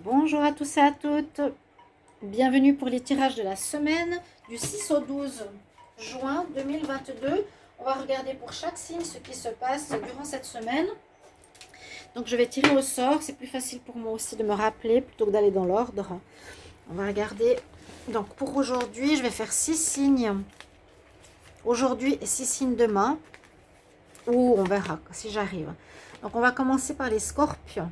Bonjour à tous et à toutes, bienvenue pour les tirages de la semaine du 6 au 12 juin 2022. On va regarder pour chaque signe ce qui se passe durant cette semaine. Donc je vais tirer au sort, c'est plus facile pour moi aussi de me rappeler plutôt que d'aller dans l'ordre. On va regarder, donc pour aujourd'hui je vais faire 6 signes aujourd'hui et 6 signes demain, ou on verra si j'arrive. Donc on va commencer par les scorpions.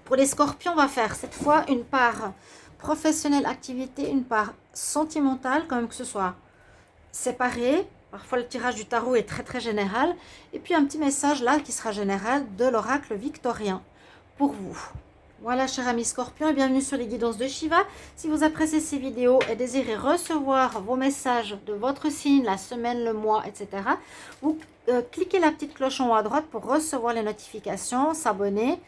Pour les scorpions, on va faire cette fois une part professionnelle activité, une part sentimentale, quand même que ce soit séparé. Parfois, le tirage du tarot est très très général. Et puis un petit message là qui sera général de l'oracle victorien pour vous. Voilà, chers amis scorpions, et bienvenue sur les guidances de Shiva. Si vous appréciez ces vidéos et désirez recevoir vos messages de votre signe, la semaine, le mois, etc., vous cliquez la petite cloche en haut à droite pour recevoir les notifications, s'abonner.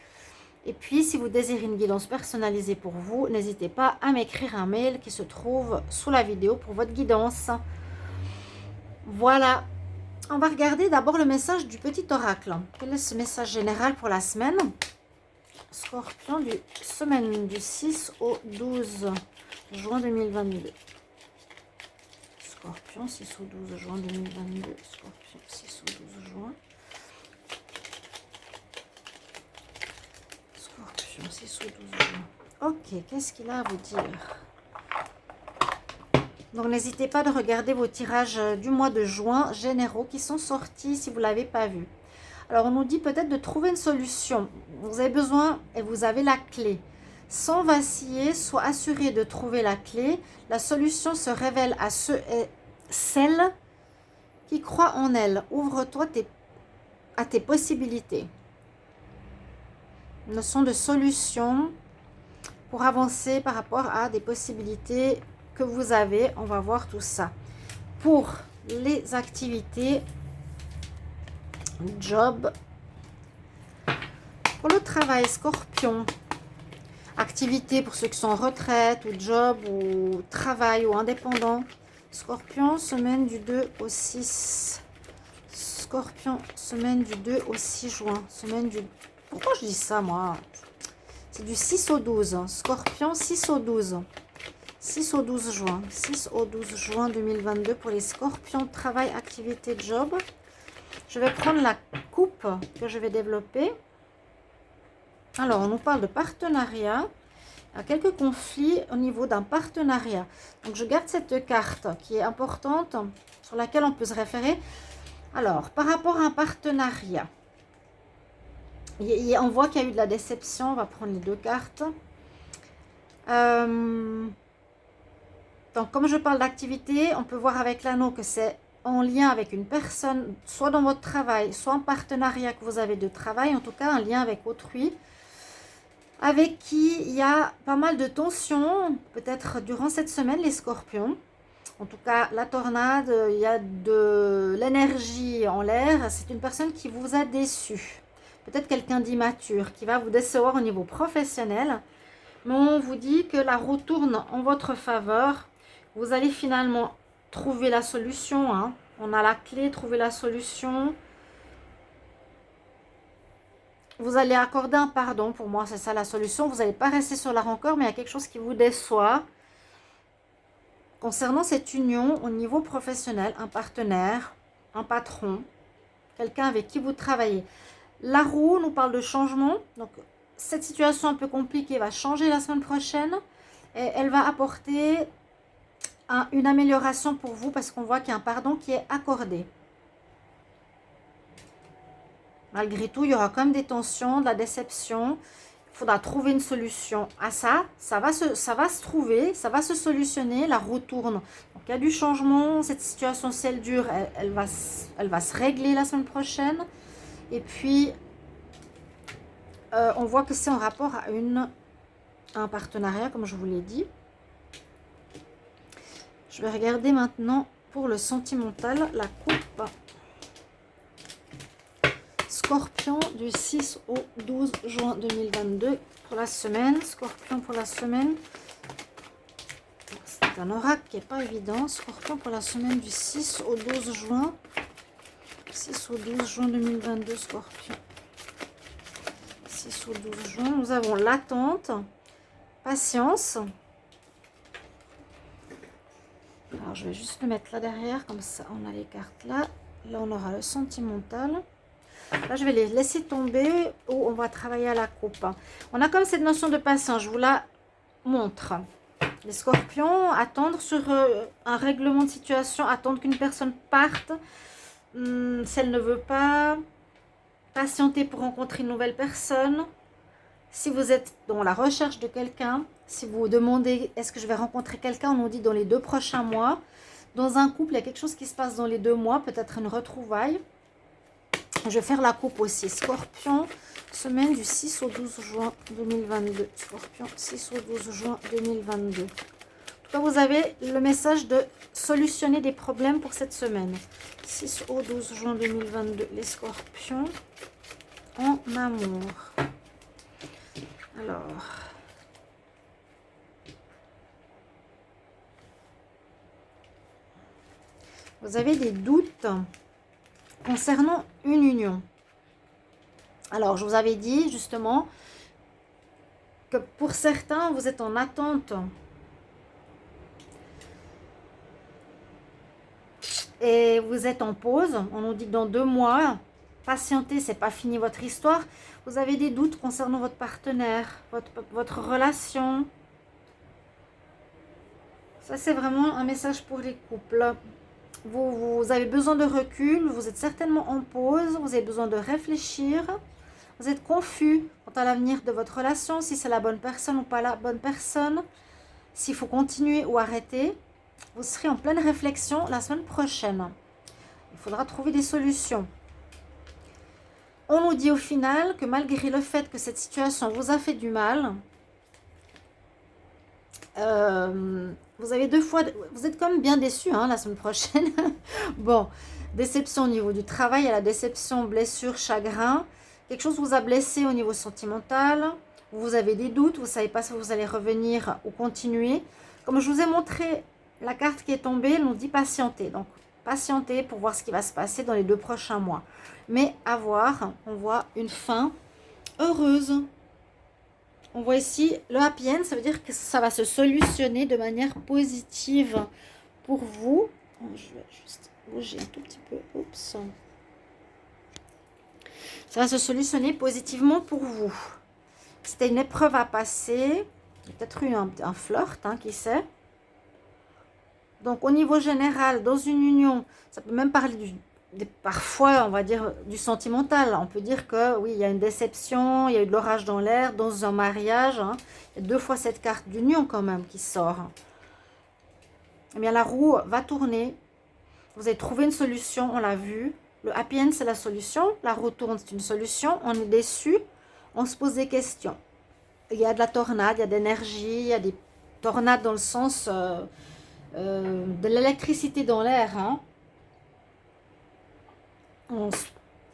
Et puis, si vous désirez une guidance personnalisée pour vous, n'hésitez pas à m'écrire un mail qui se trouve sous la vidéo pour votre guidance. Voilà. On va regarder d'abord le message du petit oracle. Quel est ce message général pour la semaine? Scorpion, semaine du 6 au 12 juin 2022. Scorpion, 6 au 12 juin 2022. Scorpion, 6 au 12 juin. 6 ou 12 juin. Ok, qu'est-ce qu'il a à vous dire? Donc, n'hésitez pas de regarder vos tirages du mois de juin généraux qui sont sortis si vous ne l'avez pas vu. Alors, on nous dit peut-être de trouver une solution. Vous avez besoin et vous avez la clé. Sans vaciller, sois assuré de trouver la clé. La solution se révèle à ceux et celles qui croient en elle. Ouvre-toi à tes possibilités. Notion de solution pour avancer par rapport à des possibilités que vous avez. On va voir tout ça. Pour les activités, job, pour le travail, scorpion, activité pour ceux qui sont en retraite ou job ou travail ou indépendant. Scorpion, semaine du 2 au 6. Scorpion, semaine du 2 au 6 juin. Semaine du... Pourquoi je dis ça, moi? C'est du 6 au 12. Scorpion, 6 au 12. 6 au 12 juin. 6 au 12 juin 2022 pour les scorpions. Travail, activité, job. Je vais prendre la coupe que je vais développer. Alors, on nous parle de partenariat. Il y a quelques conflits au niveau d'un partenariat. Donc, je garde cette carte qui est importante, sur laquelle on peut se référer. Alors, par rapport à un partenariat, on voit qu'il y a eu de la déception. On va prendre les deux cartes. Donc, comme je parle d'activité, on peut voir avec l'anneau que c'est en lien avec une personne, soit dans votre travail, soit en partenariat que vous avez de travail, en tout cas un lien avec autrui, avec qui il y a pas mal de tensions, peut-être durant cette semaine, les scorpions. En tout cas, la tornade, il y a de l'énergie en l'air. C'est une personne qui vous a déçu. Peut-être quelqu'un d'immature qui va vous décevoir au niveau professionnel. Mais on vous dit que la roue tourne en votre faveur. Vous allez finalement trouver la solution. Hein. On a la clé, trouver la solution. Vous allez accorder un pardon. Pour moi, c'est ça la solution. Vous n'allez pas rester sur la rancœur, mais il y a quelque chose qui vous déçoit. Concernant cette union au niveau professionnel, un partenaire, un patron, quelqu'un avec qui vous travaillez. La roue nous parle de changement. Donc, cette situation un peu compliquée va changer la semaine prochaine. Et elle va apporter une amélioration pour vous parce qu'on voit qu'il y a un pardon qui est accordé. Malgré tout, il y aura quand même des tensions, de la déception. Il faudra trouver une solution à ça. Ça va se trouver, ça va se solutionner. La roue tourne. Donc, il y a du changement. Cette situation, si elle dure, elle va se régler la semaine prochaine. Et puis, on voit que c'est en rapport à un partenariat, comme je vous l'ai dit. Je vais regarder maintenant pour le sentimental, la coupe. Scorpion du 6 au 12 juin 2022 pour la semaine. Scorpion pour la semaine. C'est un oracle qui n'est pas évident. Scorpion pour la semaine du 6 au 12 juin. 6 au 12 juin 2022, Scorpion. 6 au 12 juin, nous avons l'attente, patience. Alors, je vais juste le mettre là derrière, comme ça, on a les cartes là. Là, on aura le sentimental. Là, je vais les laisser tomber ou on va travailler à la coupe. On a comme cette notion de patience, je vous la montre. Les scorpions, attendre sur un règlement de situation, attendre qu'une personne parte. Si elle ne veut pas, patienter pour rencontrer une nouvelle personne. Si vous êtes dans la recherche de quelqu'un, si vous vous demandez est-ce que je vais rencontrer quelqu'un, on nous dit dans les 2 prochains mois. Dans un couple, il y a quelque chose qui se passe dans les 2 mois, peut-être une retrouvaille. Je vais faire la coupe aussi. Scorpion, semaine du 6 au 12 juin 2022. Scorpion, 6 au 12 juin 2022. En tout cas, vous avez le message de solutionner des problèmes pour cette semaine. 6 au 12 juin 2022. Les scorpions en amour. Alors, vous avez des doutes concernant une union. Alors, je vous avais dit justement que pour certains, vous êtes en attente. Et vous êtes en pause. On nous dit que dans 2 mois, patientez, c'est pas fini votre histoire. Vous avez des doutes concernant votre partenaire, votre relation. Ça, c'est vraiment un message pour les couples. Vous avez besoin de recul, vous êtes certainement en pause, vous avez besoin de réfléchir. Vous êtes confus quant à l'avenir de votre relation, si c'est la bonne personne ou pas la bonne personne, s'il faut continuer ou arrêter. Vous serez en pleine réflexion la semaine prochaine. Il faudra trouver des solutions. On nous dit au final que malgré le fait que cette situation vous a fait du mal, vous avez 2 fois, vous êtes quand même bien déçus la semaine prochaine. Bon, déception au niveau du travail, il y a la déception, blessure, chagrin. Quelque chose vous a blessé au niveau sentimental. Vous avez des doutes, vous ne savez pas si vous allez revenir ou continuer. Comme je vous ai montré, la carte qui est tombée, elle nous dit patienter. Donc, patienter pour voir ce qui va se passer dans les 2 prochains mois. Mais à voir, on voit une fin heureuse. On voit ici le happy end, ça veut dire que ça va se solutionner de manière positive pour vous. Je vais juste bouger un tout petit peu. Oups. Ça va se solutionner positivement pour vous. C'était une épreuve à passer. Il y a peut-être eu un flirt, qui sait. Donc, au niveau général, dans une union, ça peut même parler parfois, on va dire, du sentimental. On peut dire que, oui, il y a une déception, il y a eu de l'orage dans l'air, dans un mariage. Il y a 2 fois cette carte d'union quand même qui sort. Eh bien, la roue va tourner. Vous avez trouvé une solution, on l'a vu. Le happy end, c'est la solution. La roue tourne, c'est une solution. On est déçu, on se pose des questions. Il y a de la tornade, il y a de l'énergie, il y a des tornades dans le sens de l'électricité dans l'air. On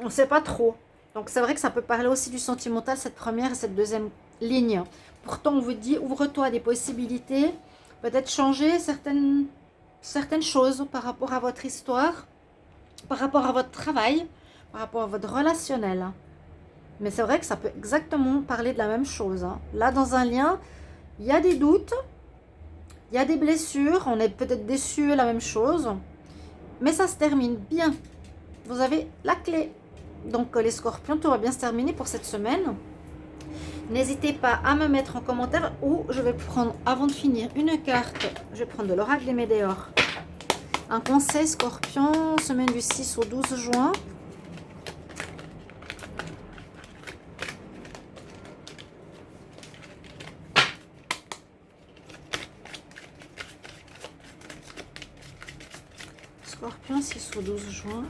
ne sait pas trop. Donc, c'est vrai que ça peut parler aussi du sentimental, cette première et cette deuxième ligne. Pourtant, on vous dit, ouvre-toi à des possibilités. Peut-être changer certaines choses par rapport à votre histoire, par rapport à votre travail, par rapport à votre relationnel. Mais c'est vrai que ça peut exactement parler de la même chose. Là, dans un lien, il y a des doutes, il y a des blessures, on est peut-être déçu, la même chose. Mais ça se termine bien. Vous avez la clé. Donc, les scorpions, tout va bien se terminer pour cette semaine. N'hésitez pas à me mettre en commentaire ou je vais prendre, avant de finir, une carte. Je vais prendre de l'oracle des Médéors. Un conseil scorpion, semaine du 6 au 12 juin. Scorpion, 6 au 12 juin.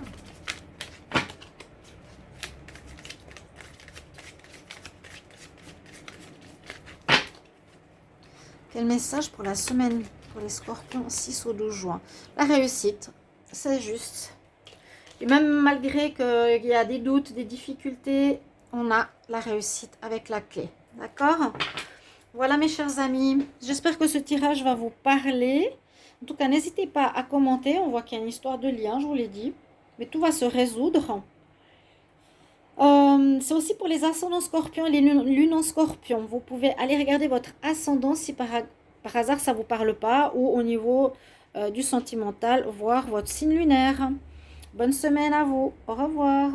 Quel message pour la semaine pour les scorpions 6 au 12 juin? La réussite, c'est juste. Et même malgré qu'il y a des doutes, des difficultés, on a la réussite avec la clé. D'accord? Voilà mes chers amis. J'espère que ce tirage va vous parler. En tout cas, n'hésitez pas à commenter. On voit qu'il y a une histoire de lien, je vous l'ai dit. Mais tout va se résoudre. C'est aussi pour les ascendants scorpions et les lunes en scorpion. Vous pouvez aller regarder votre ascendant si par hasard ça ne vous parle pas ou au niveau du sentimental, voir votre signe lunaire. Bonne semaine à vous. Au revoir.